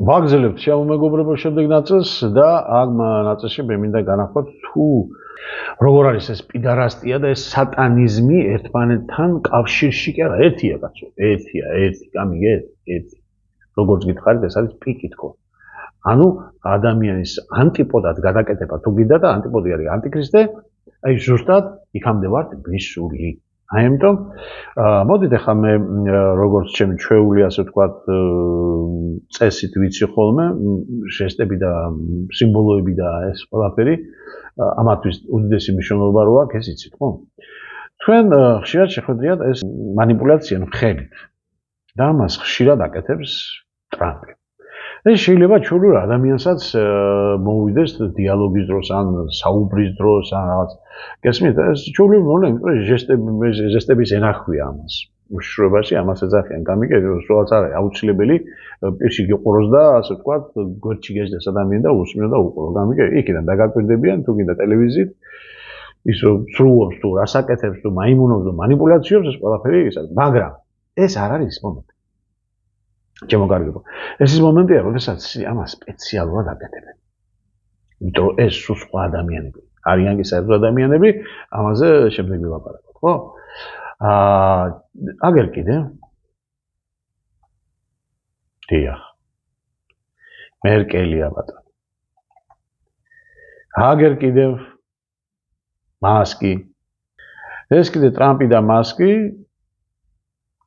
ვაგზელებთ შეუმეგობრებო შემდეგ ნაწილს და ამ ნაწილში მე მინდა განახოთ თუ როგორ არის ეს პიდარასტია და ეს სატანიზმი ერთმანეთთან კავშირში კი არა ერთია კაცო ერთი გამიგეთ ერთი როგორც გითხარით ეს არის პიკი თქო ანუ ადამიანის ანტიპოდად გადაკეთება თუ გინდა და ანტიპოდი არის ანტიქრისტე აი ზუსტად იქამდე ვართ ვისული აი ამიტომ მოდით ახლა მე როგორც ჩემი ჩვეული ასე ვთქვათ წესით ვიცი ხოლმე ჟესტები და სიმბოლოები და ეს ყველაფერი ამათვის უდიდესი მნიშვნელობა რო აქვს ეს იცით ხო თქვენ ხშირად შეხვედრიათ ეს манипуляცია მხებით და მას ხშირად აკეთებს ტრამპი ეს შეიძლება ჩვეულ ადამიანსაც მოუვიდეს დიალოგის დროს ან საუბრის დროს ან რაღაც გესმით ეს ჩვეულებრივ მოვლენ ჟესტების ენახვია ამას უშუალოში ამას ეძახიან გამიგეთ სულაც არის აუცილებელი პირში გიყუროს და ასე ვთქვათ გვერდში გეждდეს ადამიანი და უსმენო და უყურო გამიგეთ იქიდან დაგაკვირდებიან თუ გინდა ტელევიზიით ის სრულობს თუ რასაკეთებს თუ მაიმუნობს და манипуляციებს ეს ყველაფერი ის არის მაგრამ ეს არ არის მომენტი ჩემო კარგებო ეს ის მომენტია როდესაც ამას სპეციალურად აკეთებენ იმიტომ ეს სულ სხვა ადამიანები არიან კი საერთოდ ადამიანები ამაზე შემდეგ ვილაპარაკოთ ხო აგერ კიდე დიახ მერკელია ბატონო აგერ კიდე მასკი ეს კიდე ტრამპი და მასკი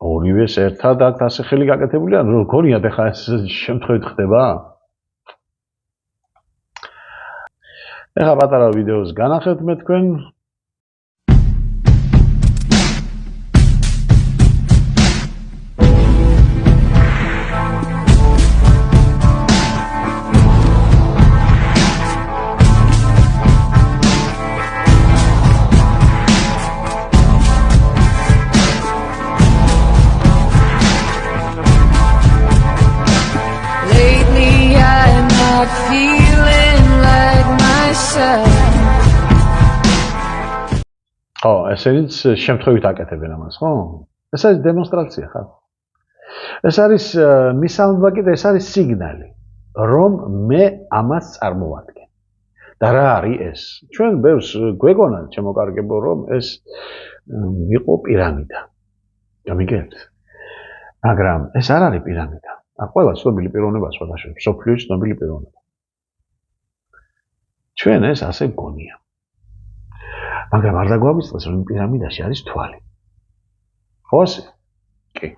ორივეს ერთად აქ ასე ხელი გაკეთებულია როგორია ახლა ეს შემთხვევით ხდება ეხლა პატარა ვიდეოს განახეთ მე თქვენ ეს არის შემთხვევით აკეთებენ ამას, ხო? ეს არის დემონსტრაცია, ხარ? ეს არის მისამბა კიდე ეს არის სიგნალი, რომ მე ამას წარმოვადგენ. და რა არის ეს? ჩვენ ბევრს გვეგონა, ჩემო კარგებო, რომ ეს იყო პირამიდა. გამიგეთ? მაგრამ ეს არ არის პირამიდა. ყველა ცნობილი პიროვნება სხვადასხვა, სოფლიოს ცნობილი პიროვნება. ჩვენ ეს ასე გონია. მაგრამ არ დაგვამისწრეს რომ პირამიდაში არის თვალი. ხო ასე? კი.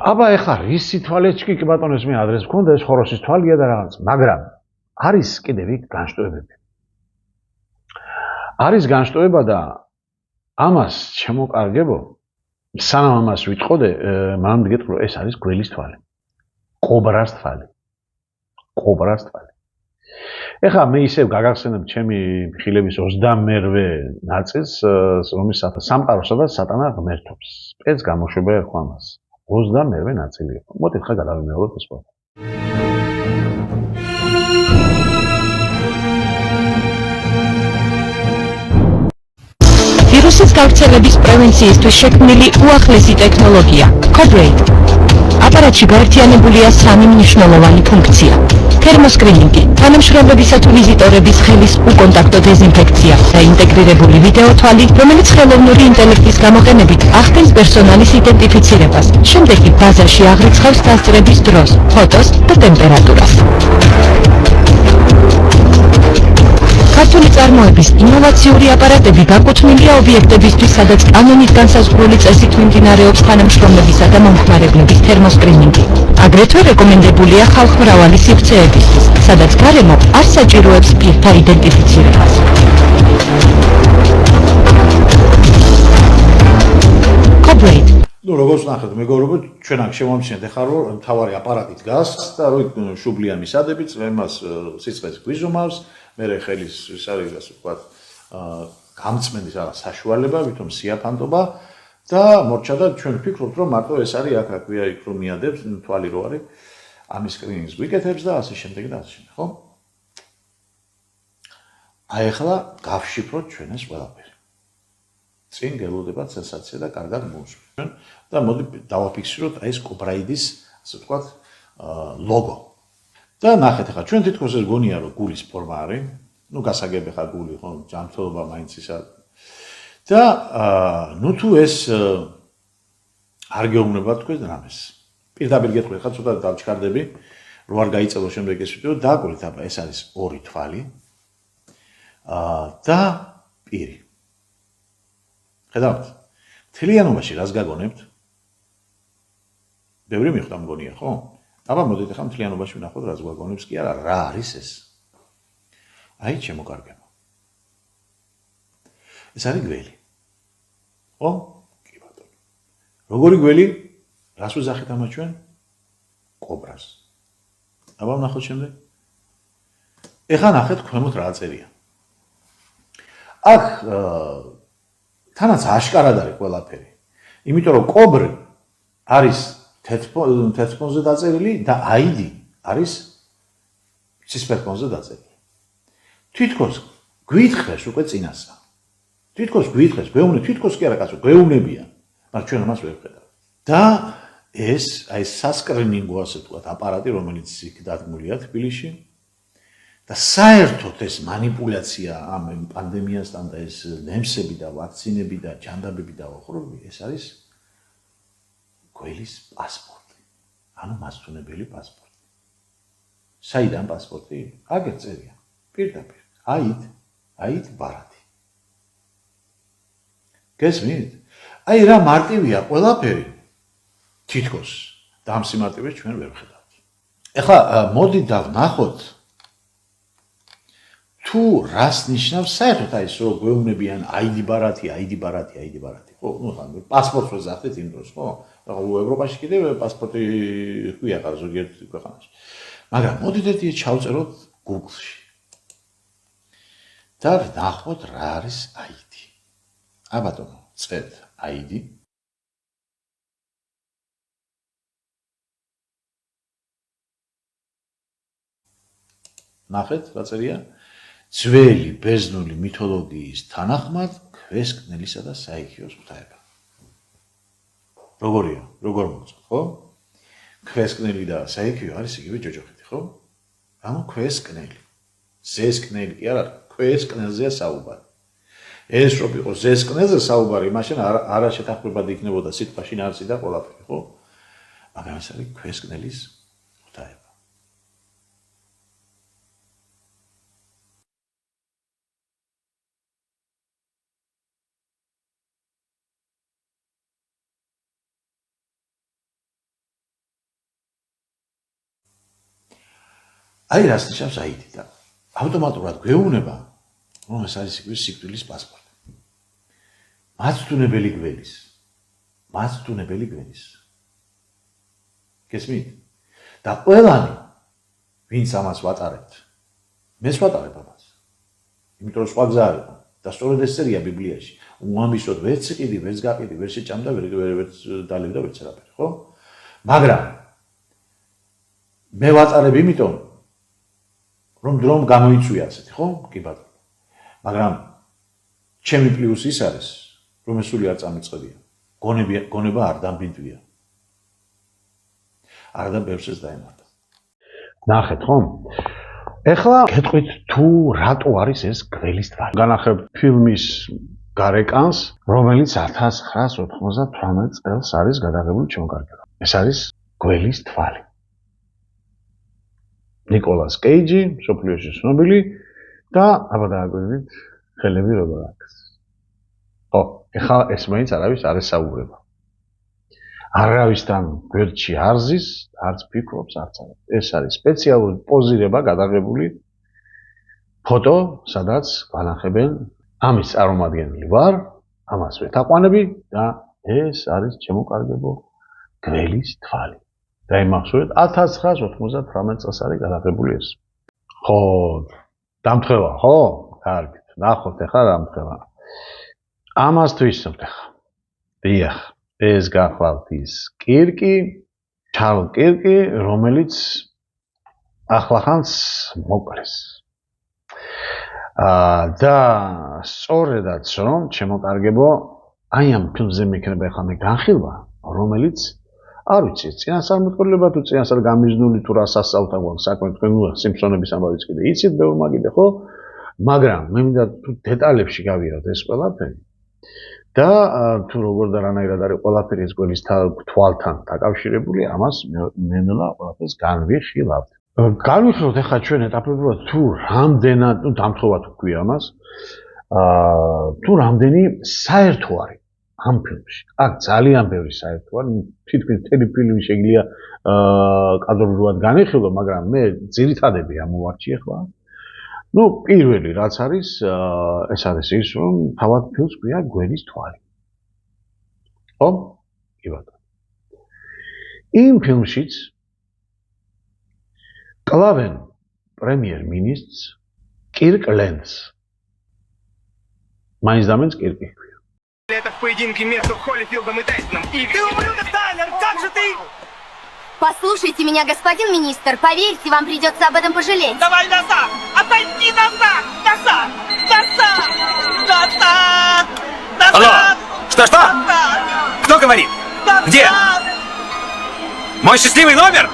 აბა ეხლა რისი თვალეჩკი კი ბატონო ეს მე ადრეს მქონდა ეს ხოროსის თვალია და რაღაც, მაგრამ არის კიდევ იქ განშტოებები. არის განშტოება და ამას შემოკარგებო სანამ ამას ვიტყოდე, მანამდე გეტყვი რომ ეს არის გველის თვალი. კობრას თვალი. კობრას თვალი. ეხლა მე ისევ გაგახსენებ ჩემი ხილების 28-ვე ნაწილს, რომლის სამყაროსა და სატანა ღმერთობს. ეს გამოშვება ერქვა მას. 28-ვე ნაწილი იყო. მოდით ხა გადავიმეოროთ ეს ყველაფერი. ვირუსის გავრცელების პრევენციისთვის შექმნილი უახლესი ტექნოლოგია, Cobraid. აპარატში გაერთიანებულია 3 მნიშვნელოვანი ფუნქცია. თერმოსკრინინგი, თანამშრომლებისა თუ ვიზიტორების ხელის უკონტაქტო დეზინფექცია და ინტეგრირებული ვიდეო თვალი, რომელიც ხელოვნური ინტელექტის გამოყენებით ახდენს პერსონალის იდენტიფიცირებას. შემდეგ კი ბაზაში აღრიცხავს დასწრების დროს, ფოტოს და ტემპერატურას. ქართული წარმოების ინოვაციური აპარატები გაკუთვნილია ობიექტებისთვის, სადაც კანონით განსაზღვრული წესით მიმდინარეობს თანამშრომლებისა და მომხმარებლების თერმოსკრინინგი. აგრეთვე რეკომენდებულია ხალხმრავალი სივრცეებისთვის, სადაც გარემო არ საჭიროებს პირთა იდენტიფიცირებას. Cobraid. ნუ როგორც ნახეთ, მეგობრებო, ჩვენ აქ შემომჩნევთ ახლა რომ მთავარი აპარატი დგას და რომ შუბლია მისადებით, იმას სიცხეს გვიზომავს, მე ხელის ის არის ასე ვთქვათ, გამწმენდის რაღაც საშუალება, ვითომ სიაფანტობა და მორჩა და ჩვენ ვფიქრობთ რომ მარტო ეს არის აქ ვია იქ რომ მიადებს, თვალი რო არის, ამის სკრინინგს ვიკეთებს და ასე შემდეგ და ასე შემდეგ, ხო? აი ახლა გავშიფროთ ჩვენ ეს ყველაფერი. წინ გელოდებათ სენსაცია და კარგად მოვსვით. და მოდი დავაფიქსიროთ აი ეს Cobraid-ის ასე ვთქვათ, ლოგო. და ნახეთ ახლა ჩვენ თითქოს ეს გონია რომ გულის ფორმა არის, ну გასაგები ხა გული ხო, ჯანმრთელობა მაინც ისა. და ну თუ ეს არ გეუბნება თქვენ რამეს. პირდაპირ გეტყვი ხა ცოტა დავჩქარდები, რომ არ გაიწელო შემდეგ ეს ვიდეო, დააკვირდით აბა ეს არის ორი თვალი. და პირი. ხედავთ? მთლიანობაში რას გაგონებთ? ბევრი მიხვდა მგონია, ხო? აბა მოდით ახლა მთლიანობაში ვნახოთ რას გვაგონებს კი არა, რა არის ეს? აი შემოკარგება. ეს არის გველი. ხო? კი ბატონო. როგორი გველი? რას ვუძახით ამას ჩვენ? კობრას. აბა ვნახოთ შემდეგ. ეხლა ნახეთ ქვემოთ რა წერია. აქ თანაც აშკარად არის ყველაფერი. იმიტომ რომ კობრი არის თეთრ დაწერილი და ID არის ცისფერფონზე დაწერილი. თითქოს გვითხრეს უკვე წინასა. თითქოს გვითხრეს, გვეუბნები, თითქოს კი არა კაცო, გვეუბნებიან. მაგრამ ჩვენ ამას ვერ ვხედავთ. და ეს აი სასკრინინგო ასე ვთქვათ აპარატი, რომელიც იქ დადგმულია თბილისში და საერთოდ ეს манипуляция ამ პანდემიასთან და ეს ნემსები და ვაქცინები და ჯანდაბები და ოხრობი, ეს არის გველის პასპორტი. ანუ მასწავლებელი პასპორტი. საიდან პასპორტი? აგერ წერია. პირდაპირ. აით ბარათი. გესმით? აი რა მარტივია ყველაფერი. თითქოს და ამ სიმარტივეს ჩვენ ვერ ვხედავთ. ეხლა მოდი დავნახოთ თუ რას ნიშნავს საერთოდ აი ეს რომ გვეუბნებიან ID ბარათი, ხო? ნუ ხან პასპორტს ვეძახდით იმ დროს, ხო? ევროპაში კიდევ პასპორტი ჰქვია ხარ ზოგიერთ ქვეყანაში. მაგრამ მოდით ერთი ჩავწეროთ Google-ში. და ვნახოთ რა არის ID. აი ბატონო, წერთ ID. ნახეთ რა წერია? ძველი ბერძნული მითოლოგიის თანახმად ქვესკნელისა და საიქიოს ღვთაება. როგორია? როგორ მოგწონთ, ხო? ქვესკნელი და საიქიო არის იგივე ჯოჯოხეთი, ხო? ანუ ქვესკნელი. ზესკნელი კი არა, ქვესკნელზეა საუბარი. ეს რო იყო ზესკნელზე საუბარი, მაშინ არა შეთანხმებად იქნებოდა სიტყვაში ნარსი და ყველაფერი, ხო? მაგრამ ეს არის ქვესკნელის ღვთაება. აი რას ნიშნავს ID და ავტომატურად გვეუბნება რომ ეს არის იგივე სიკვდილის პასპორტი. მაცდუნებელი გველის. გესმით? და ყველანი ვინც ამას ვატარებთ. მეც ვატარებ ამას. იმიტომ რომ სხვა გზა არ იყო და სწორედ ეს წერია ბიბლიაში. უმამისოდ ვერც იყიდი, ვერც გაყიდი, ვერ შეჭამდა, ვერც დალევდა, ვერც არაფერი, ხო? მაგრამ მე ვატარებ იმიტომ რომ დრომ გამოიწვია ასეთი, ხო? კი ბატონო. მაგრამ ჩემი პლუსი ის არის, რომ ეს სული არ წამიწყებია. გონება არ დამბინდვია. არადა ბევრს დაემართა. ნახეთ, ხო? ეხლა გეტყვით თუ რატო არის ეს გველის თვალი. განახებთ ფილმის გარეკანს, რომელიც 1998 წელს არის გადაღებული შემოკარგება. ეს არის გველის თვალი. ნიკოლას კეიჯი, მსოფლიოში ცნობილი და აბა დააკვირდით ხელები როგორ აქვს. ხო, ეხლა ეს მაინც არავის არ ესაუბრება. არავისთან გვერდში არ ზის, არც ფიქრობს, არც არა. ეს არის სპეციალური პოზირება გადაღებული ფოტო, სადაც განახებენ ამის წარმომადგენელი ვარ, ამას ვეთაყვანები და ეს არის შემოკარგებო გველის თვალი. დაიმახსოვრეთ 1998 წელს არის გადაღებული ეს. ხო, დამთხევა, ხო? კარგით, ნახოთ ახლა დამთხევა. ამას თუ ისწრებთ ახლა. დიახ, ეს გახლავთ ის კირკი, ჩარლ კირკი, რომელიც ახლახანს მოკლეს. და სწორედაც რომ შემოკარგებო, აი ამ ფილმზე მექნება ახლა მე განხილვა, რომელიც არ ვიცი, წინასწარმეტყველება თუ წინასწარ გამიზნული თუ რა სასწაულთა გვაქვს საქმე თქვენ სიმფსონების ამბავიც კიდე იცით ბევრ მაგიდე ხო? მაგრამ მე მინდა თუ დეტალებში გავიაროთ ეს ყველაფერი და თუ როგორ და რანაირად არის ყველაფერი ეს გველის თვალთან დაკავშირებული, ამას ნელა ყველაფერს განვიხილავთ. განვიხილოთ ახლა ჩვენ ეტაპებურად თუ რამდენად, ну დამთხოვად ვქვია ამას, თუ რამდენი საერთო არის ამ ფილმში. აქ ძალიან ბევრი საერთო არის, თითქმის მთელი ფილმი შეგიძლია კადრობრივად განვიხილო, მაგრამ მე ძირითადები ამოვარჩიე ახლა. Ну, პირველი რაც არის, ეს არის ის, რომ თავად ფილმს ქვია გველის თვალი. ხო? კი ბატონო. იმ ფილმშიც კლავენ პრემიერ-მინისტრს კირკ ლენდს. მაინც დამენს კირკი ქვია. Это в поединке между Холлифилдом и Тайсоном. И ты ублюдок, Тайлер, как же ты? Послушайте меня, господин министр, поверьте, вам придется об этом пожалеть. Давай назад! Отойди назад! Назад! Назад! Назад! Назад! Алло! Что? Назад! Кто говорит? Назад! Где? Мой счастливый номер?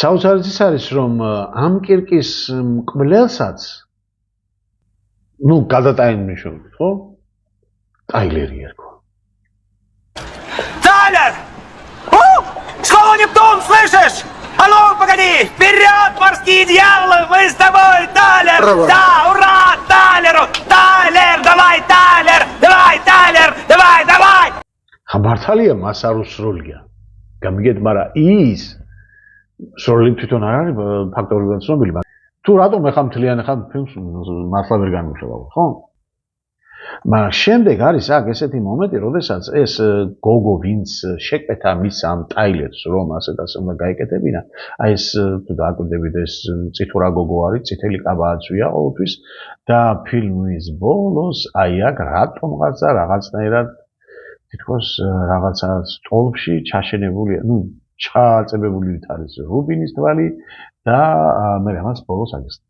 საოცარი ის არის, რომ ამ კირკის მკვლელსაც ну, გადატაენიშნოთ, ხო? ტაილერი ერქვა. Тайлер! Школа Нептун, слышишь? А ну, погоди! Вперед, морские дьяволы! Мы с тобой, Тайлер! Да, ура, Тайлеру! Тайлер, давай, Тайлер! Давай, Тайлер! Давай, давай! ხამართალია მას არ უსროლია. გამიგეთ, მაგრამ ის სროლი თვითონ არ არის ფაქტობრივად ცნობილი, მაგრამ თუ რატომ ეხა მთლიანი ხარ ფილმს მართლა ვერ განვიხილავ, ხო? მაგრამ შემდეგ არის აქ ესეთი მომენტი, როდესაც ეს გოგო ვინც შეკეთა მის ამ ტაილერს, რომ ასე და ასე უნდა გაეკეთებინა, აი ეს თუ დააკვირდებით ეს წითურა გოგო არის, წითელი კაბა აწვია ყოველთვის და ფილმის ბოლოს აი აქ რატომღაცა რაღაცნაირად თითქოს რაღაცა სტოლში ჩაშენებულია, ну ჩაწებებული არის რუბინის თვალი და მე ამას ბოლოს აგესწრებ.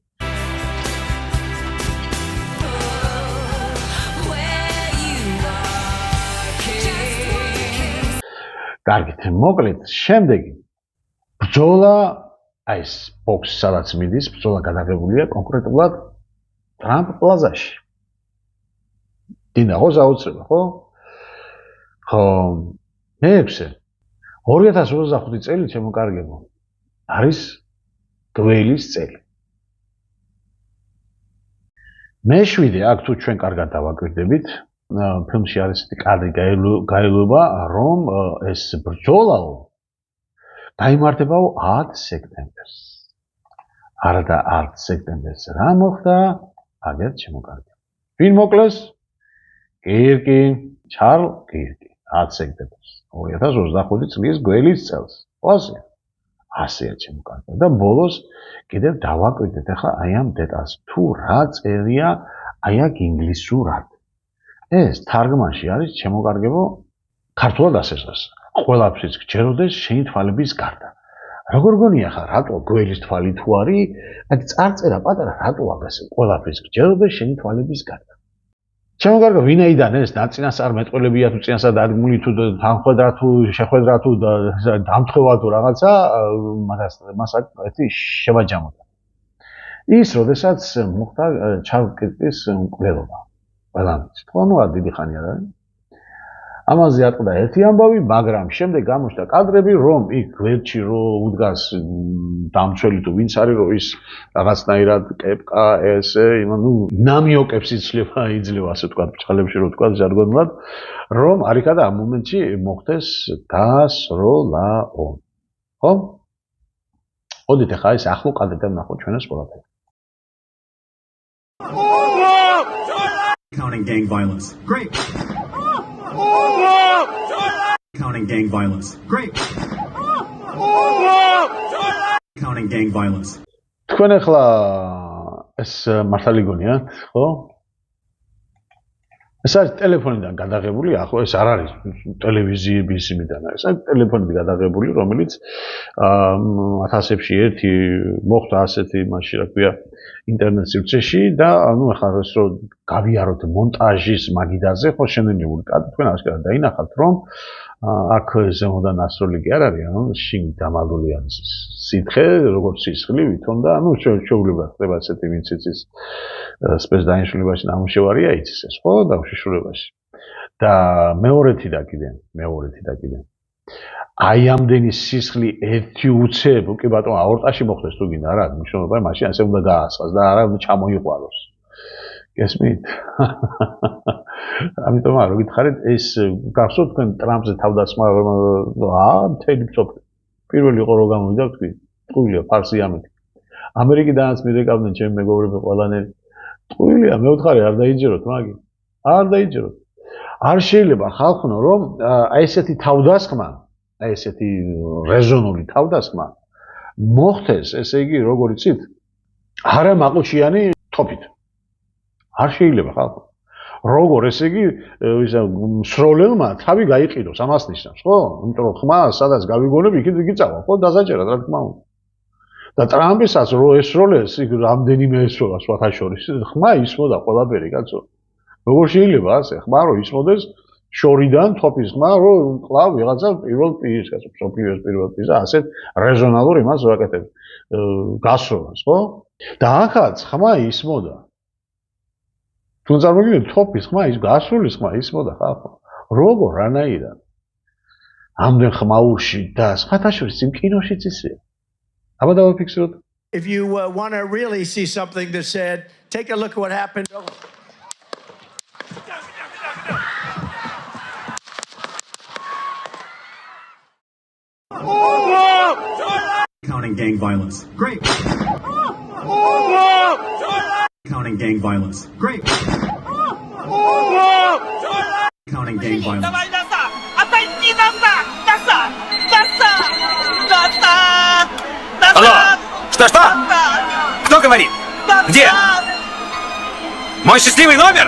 კარგით, მოკლედ, შემდეგი ბრძოლა, აი ეს ბოქსი სადაც მიდის, ბრძოლა გადაღებულია კონკრეტულად ტრამპ პლაზაში. დინა ხო საოცრება, ხო? ხო, მეექვსე 2025 წელი შემოკარგებო. არის გველის წელი. მეშვიდე აქ თუ ჩვენ კარგად დავაკვირდებით, ფილმში არის ესეთი კადრი გაელვება, რომ ეს ბრძოლაო გაიმართებაო 10 სექტემბერს. არა და 10 სექტემბერს რა მოხდა? აგერ შემოკარგებო. ვინ მოკლეს? კირკი, ჩარლ კირკი, 10 სექტემბერს. 2025 წლის გველის წელს. ოსი. ასეა შემოკარგებო და ბოლოს კიდევ დავაკვირდეთ ახლა აი ამ დეტალს. თუ რა წერია აი აქ ინგლისურად. ეს თარგმანში არის შემოკარგებო ქართულად ასეცას. ყველაფრის გჯეროდეს შენი თვალების გარდა. როგორ გონია ხა რატო გველის თვალი თუ არის, აქ წარწერა პატარა რატო აგასე ყველაფრის გჯეროდეს შენი თვალების გარდა. შემოკარგებო ვინაიდან ეს დაწინასწარმეტყველებია თუ წინასწარ დადგმული თუ თანხმედრა თუ შეხვედრა თუ დამთხოვა თუ რაღაცა, მას ერთი შევაჯამოთ. ის როდესაც მოხდა ჩარლზ კირკის მკვლელობა. ყველამიც. თქო, დიდი ხანი არ არის. ამაზე ატყდა ერთი ამბავი, მაგრამ შემდეგ გამოჩნდა კადრები, რომ იქ გვერდში რო უდგას დამცველი თუ ვინც არის, რომ ის რაღაცნაირად კეპკა ესე, ну, ნამიოკებს იძლევა, ასე ვთქვათ, ბჭყალებში რო ვთქვათ ჟარგონულად, რომ არიქა და ამ მომენტში მოხდეს დასროლაო. ხო? ოდით ახლა ეს ახლო კადრები ვნახოთ ჩვენს ყველაფერს. Counting gang violence. Great. Counting gang violence. Great. Counting gang violence. თქვენ ახლა ეს მართალი გონიათ, ხო? ეს არის ტელეფონიდან გადაღებული, ახლა ეს არ არის ტელევიზიების იმიდან, ეს არის ტელეფონიდან გადაღებული, რომელიც 1000-ში ერთი მოხდა ასეთი მაშინ რა ქვია ინტერნეტ სივრცეში და ანუ ახლა ეს რო გავიაროთ მონტაჟის მაგიდაზე, ხო შენელებული კადრი თქვენ აღარ დაინახავთ, რომ აქ ზემოდან ასროლი კი არ არის, ანუ შინ დამალული არის სითხე, როგორც სისხლი ვითომ და ანუ შეუძლება ხდება ასეთი ვინც იცის სპეცდანიშნულებაში ნამუშევარია იცის ეს, ხო, დაშიშულებაში. და მეორეთი და კიდე. აი ამდენი სისხლი ერთი უცებ, კი ბატონო, აორტაში მოხდეს თუ გინდა რა, მნიშვნელობა მაშინ ასე უნდა გაასხას და არა ჩამოიყვაროს. გესმით? ამიტომ რა გითხარით, ეს გახსოვთ თქვენ ტრამპზე თავდასხმა მთელი მსოფლიო. პირველი იყო რომ გამოვიდა თქვი, ტყუილია ფარსი ამით. ამერიკიდანაც მირეკავდნენ ჩემი მეგობრები ყველანაირი. ტყუილია, მე ვთხარი არ დაიჯეროთ მაგი. არ დაიჯეროთ. არ შეიძლება ხალხნო რომ აი ესეთი თავდასხმა, აი ესეთი რეზონული თავდასხმა მოხდეს, ესე იგი, როგორ იცით? არა მაყუჩიანი თოფით. არ შეიძლება ხალხო. როგორ ესე იგი ისა მსროლელმა თავი გაიყიდოს, ამას ნიშნავს, ხო? იმიტომ რომ ხმა სადაც გავიგონებ, იქით გიწავა, ხო? დასაჭერად რა თქმა უნდა. და ტრამპისაც რო ესროლეს, იქ რამდენიმე ესროლა სხვათა შორის, ხმა ისმოდა ყველაფერი, კაცო. როგორ შეიძლება ასე? ხმა რო ისმოდეს შორიდან თოფის ხმა, რო კლავ ვიღაცა პირველ პირს, კაცო, სოფიოს პირველ პირს და ასეთ რეზონალურ იმას ვაკეთებ. გასროლას, ხო? და ახაც ხმა ისმოდა. თუ წარმოგიდგენთ თოფის ხმა ის გასროლის ხმა ისმოდა ხალხო. როგორ რანაირად? ამდენ ხმაურში და სხვათა შორის იმ კინოშიც ისეა. აბა დავაფიქსიროთ. If you want to really see something that said, take a look at what happened. Counting gang violence. Great. Counting gang violence. Great. Counting gang violence. Давай назад! Отойди назад! Назад! Назад! Назад! Алло! Что? Кто говорит? Где? Мой счастливый номер?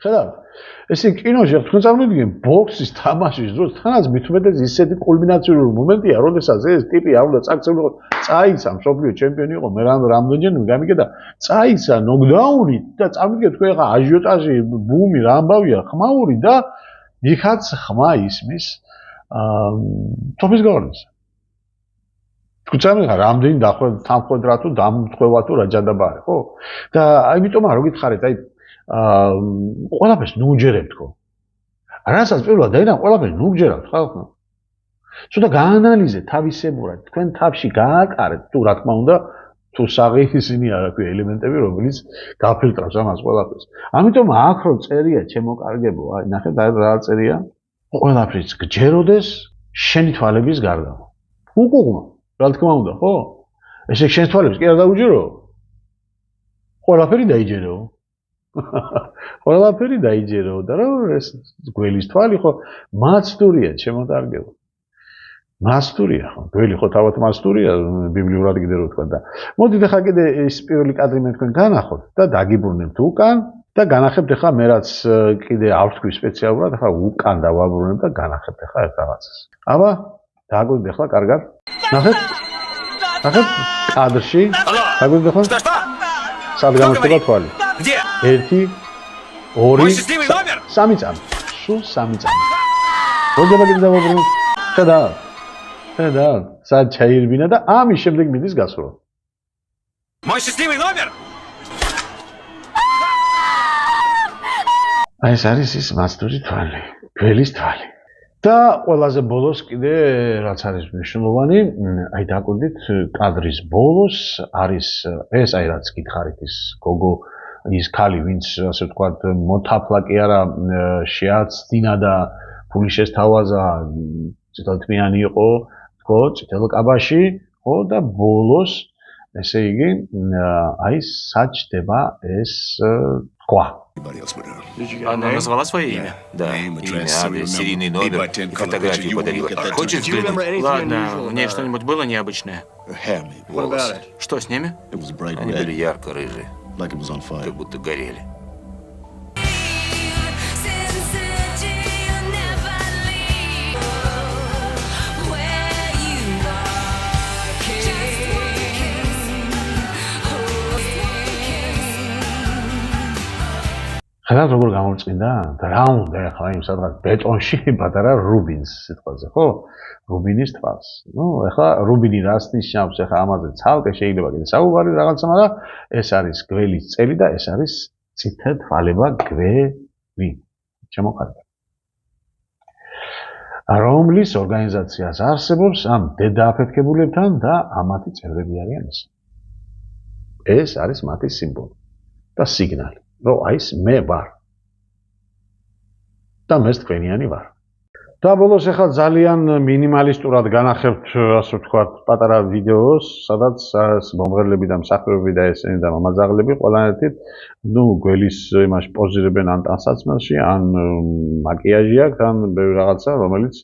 ხედავთ? ესე კინოში თქვენ წარმოვიდგენ ბოქსის თამაშის დროს თანაც მithumetes ისეთი კულმინაციური მომენტია, როდესაც ეს ტიპი არ უნდა წაქცეულიყო, წაიცა მსოფლიო ჩემპიონი იყო, მე რამდენჯერმე გამიგე და წაიცა ნოკდაუნით და წარმოვიდგენ თქვენ ახლა აჟიოტაჟი, ბუმი, რა ამბავია, ხმაური და იქაც ხმა ისმის თოფის გავარდეს. თქვენ წარმოვიდგენ რამდენი თანხმდრა თუ დამთხოვა თუ რა ჯანდაბაა, ხო? და ამიტომ რა გითხარით, აი ყველაფერს ნუგჯერებთ ხო? რასაც პირველად დაინახავთ, ყველაფერს ნუგჯერავთ ხალხო. ცოტა გაანალიზეთ თავისებურად, თქვენ თავში გააკარეთ თუ რა თქმა უნდა, თუ საღიისინი არა ქვია ელემენტები, რომელიც გაფილტრავს ამას ყველაფერს. ამიტომ აქ რო წერია ჩემო კარგებო, აი ნახეთ რა წერია? ყველაფერს გჯეროდეს შენი თვალების გარდა. უკუღმა, რა თქმა უნდა, ხო? ესე შენი თვალებს კი არ დაუჯერო? ყველაფერი დაიჯერეო. ყველაფერი დაიჯერო და რა ეს გველის თვალი ხო მაცდურია ჩემო კარგებო. მაცდურია ხო, გველი ხო თავად მაცდურია ბიბლიურად კიდე რო თქვა და მოდით ახლა კიდე ეს პირველი კადრი მე თქვენ განახოთ და დაგიბრუნებთ უკან და განახებთ ახლა მე რაც კიდე არ ვთქვი სპეციალურად ახლა უკან დავაბრუნებ და განახებთ ახლა ერთ რაღაცას. აბა დააგვირდეთ ახლა კარგად. ნახეთ? ნახეთ კადრში. დააგვირდეთ ახლა? სად გამოჩნდება თვალი? Где? 1, 2, 3 წამი. სულ 3 წამი. როდება კიდე დავაბრუნოთ? ხედავ, სად ჩაირბინა და ამის შემდეგ მიდის გასვლა. Мой счастливый номер? აი ეს არის ის მაცდური თვალი, გველის თვალი. და ყველაზე ბოლოს კიდე რაც არის მნიშვნელოვანი, აი დაკვირდით კადრის ბოლოს არის ეს აი რაც გითხარით ის გოგო ის ქალი ვინც ასე ვთქვათ მოთაფლა კი არა შეაცდინა და ფული შესთავაზა ცოტათმიანი იყო თქო წითელ კაბაში ხო და болос ესე იგი აი საჭდება ეს თქვა Она назвала свое имя? Да, имя, адрес, серийный номер и фотографии подарила. Хочешь взглянуть? Ладно, в ней что-нибудь было необычное? Что с ними? Они были ярко-рыжие. like it was on fire. как будто горели. ხედავთ როგორ გამომწყინდა და რა უნდა ახლა იმ სადღაც ბეტონში პატარა რუბინს სიტყვაზე ხო რუბინის თვალს ნუ ახლა რუბინი რას ნიშნავს ახლა ამაზე ცალკე შეიძლება კიდე საუბარი რაღაცა მაგრამ ეს არის გველის წელი და ეს არის წითელ თვალება გველი შემოყარდა რომლის ორგანიზაციას არსებობს ამ დედააფეთქებულებთან და ამათი წევრები არიან ეს არის მათი სიმბოლო და სიგნალი რომ აი ეს მე ვარ და მეც თქვენიანი ვარ. და ბოლოს ახლა ძალიან მინიმალისტურად განახებთ ასე ვთქვათ პატარა ვიდეოს, სადაც მომღერლები და მსახიობები და ესენი და მამაძაღლები ყველანაირად ნუ გველის იმაში პოზირებენ ან ტანსაცმელში, ან მაკიაჟი აქვს, ან ბევრი რაღაცა, რომელიც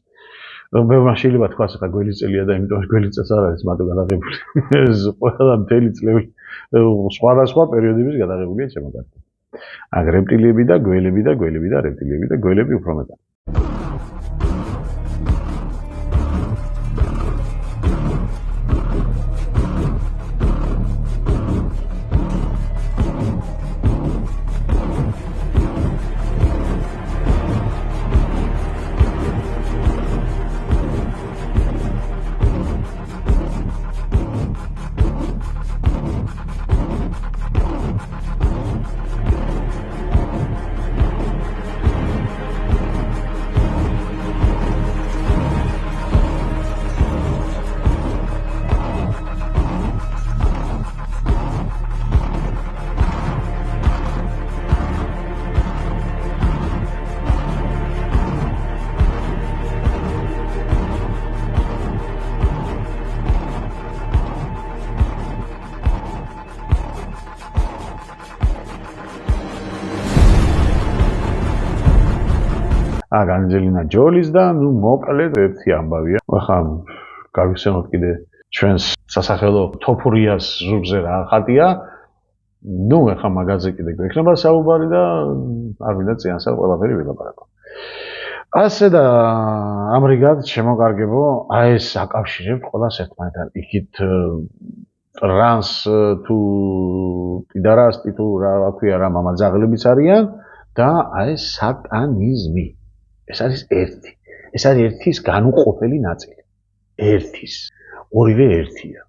ბევრმა შეიძლება თქვას ახლა გველის წელია და იმიტომ გველის წელს არ არის მარტო გადაღებული. ეს ყველა მთელი წლები სხვადასხვა პერიოდების გადაღებულია შემოგარდა. აქ რეპტილიები და გველები და გველები და რეპტილიები და გველები უფრო მეტად. Angelina Jolie's და ნუ მოკლედ ერთი ამბავია. ახლა გავიხსენოთ კიდე ჩვენს სასახელო თოფურიას ზურგზე რა ხატია. ნუ ახლა მაგაზე კიდე გვექნება საუბარი და არ მინდა წინასწარ ყველაფერი ვილაპარაკო. ასე და ამრიგად შემოგარგებო, აი ეს აკავშირებთ ყველას ერთმანეთთან. იქით ტრანს თუ პიდარასტი თუ რა ქვია რა მამაძაღლებიც არიან და აი სატანიზმი. ეს არის ერთი. ეს არის ერთის განუყოფელი ნაწილი. ერთის. ორივე ერთია.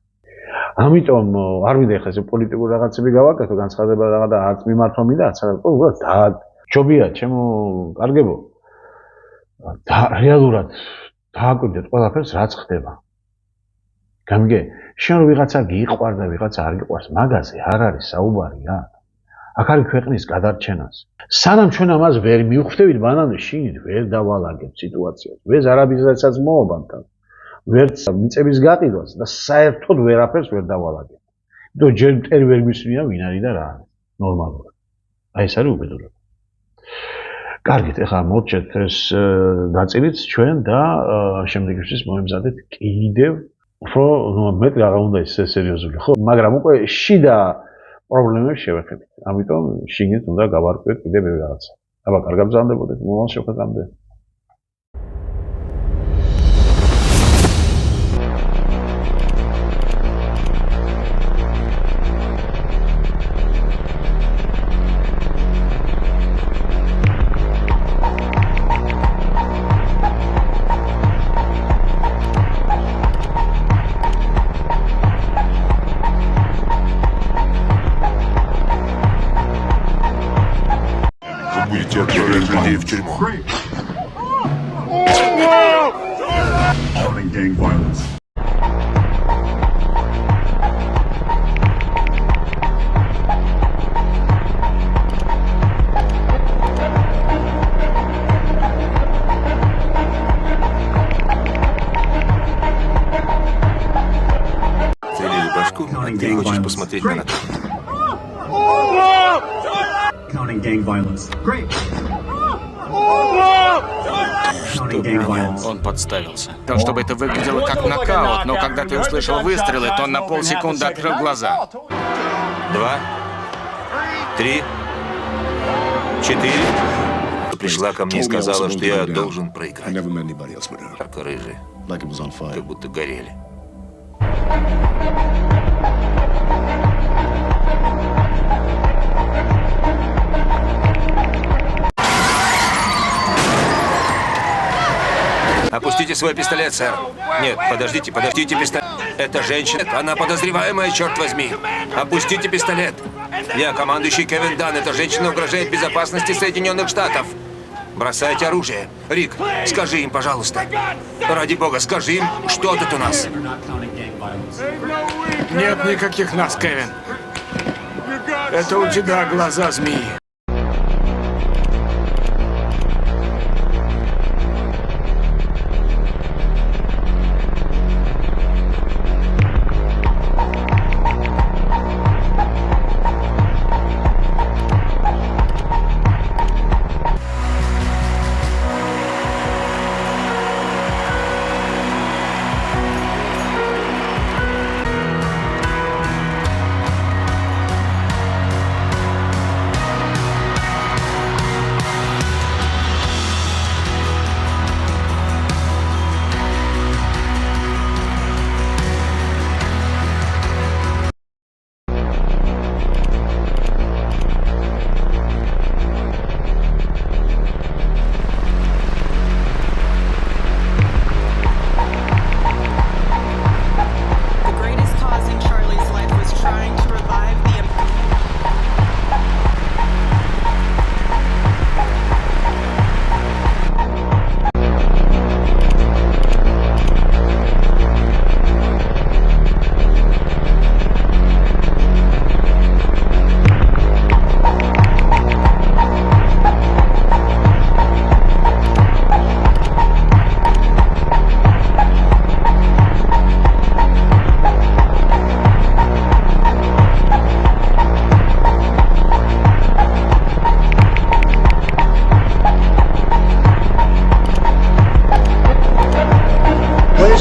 ამიტომ არ მინდა ახლა ეს პოლიტიკური რაღაცები გავაკეთო, განცხადება რაღაც და არც მიმართვა მინდა, არც და ჯობია, ჩემო კარგებო. და რეალურად დააკვირდეთ ყველაფერს, რაც ხდება. გამიგე, შენ რო ვიღაცა გიყვარ და ვიღაცა არ გიყვარს, მაგაზე არ არის საუბარი რა. აქ არის ქვეყნის გადარჩენას. სანამ ჩვენ ამას ვერ მივხვდებით, მანამდე შინით ვერ დავალაგებთ სიტუაციას. ვერც არაბიზაცაც მოობანთან. ვერც მიწების გაყიდვას და საერთოდ ვერაფერს ვერ დავალაგებთ. იმიტომ ჯერ მტერი ვერ მისმია ვინ არის და რა არის. ნორმალურად. აი ეს არის უბედურება. კარგით, ახლა მოვჭერთ ეს ნაწილიც ჩვენ და შემდეგისთვის მოემზადეთ კიდევ უფრო მეტი რა უნდა ისე სერიოზული, ხო? მაგრამ უკვე შიდა პრობლემებს შევეხებით. ამიტომ შიგნით უნდა გავარკვიოთ კიდე ბევრი რაღაცა. აბა, კარგად გზავნდებოდეთ, მომავალ შეხვედრამდე. Counting gang violence. Целили башку, а ты хочешь посмотреть на это. Counting gang violence. Great. Он подставился. То, чтобы это выглядело как нокаут, но когда ты услышал выстрелы, то на полсекунды открыл глаза. 2, 3, 4. Пришла ко мне и сказала, что я должен проиграть. Ярко-рыжие, как будто горели. Опустите свой пистолет, сэр. Нет, подождите пистолет. Это женщина, она подозреваемая, черт возьми. Опустите пистолет. Я командующий Кевин Дан. Эта женщина угрожает безопасности Соединенных Штатов. Бросайте оружие. Рик, скажи им, пожалуйста. Ради бога, скажи им, что тут у нас. Нет никаких нас, Кевин. Это у тебя глаза змеи.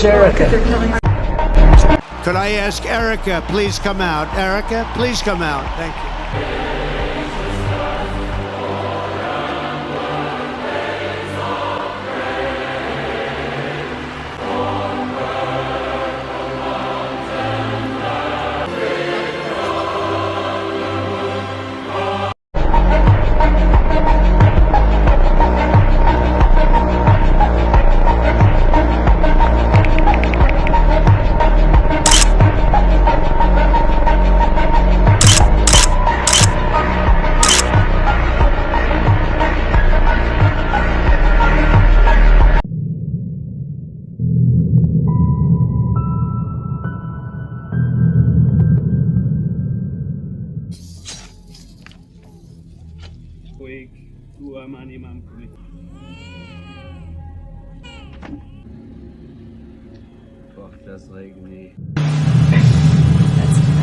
Erica. Could I ask Erica, please come out? Erica, please come out. Thank you.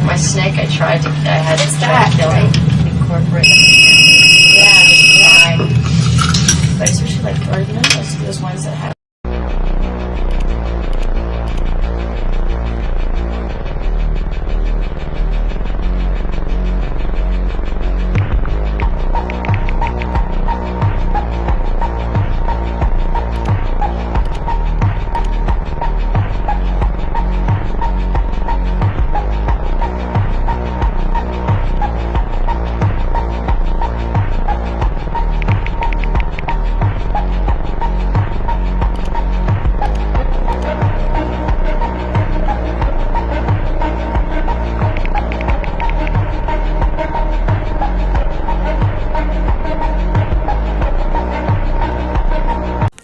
My snake, I had to try to kill it, incorporate it. Yeah, fine. But I especially like gardening, those ones that have.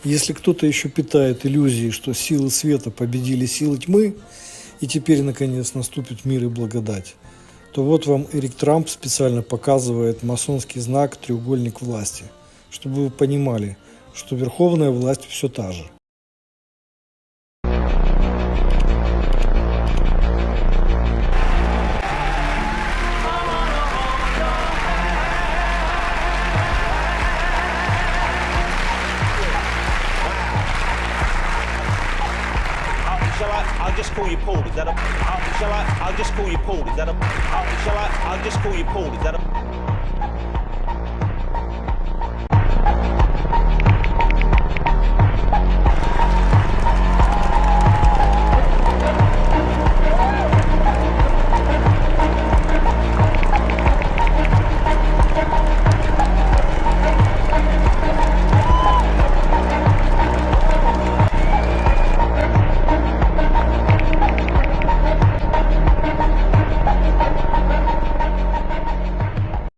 Если кто-то еще питает иллюзии, что силы света победили силы тьмы, и теперь, наконец, наступит мир и благодать, то вот вам Эрик Трамп специально показывает масонский знак «Треугольник власти», чтобы вы понимали, что верховная власть все та же. I'll just call you Paul. Is that a? I'll just call you Paul. Is that a? I'll just call you Paul. Is that a?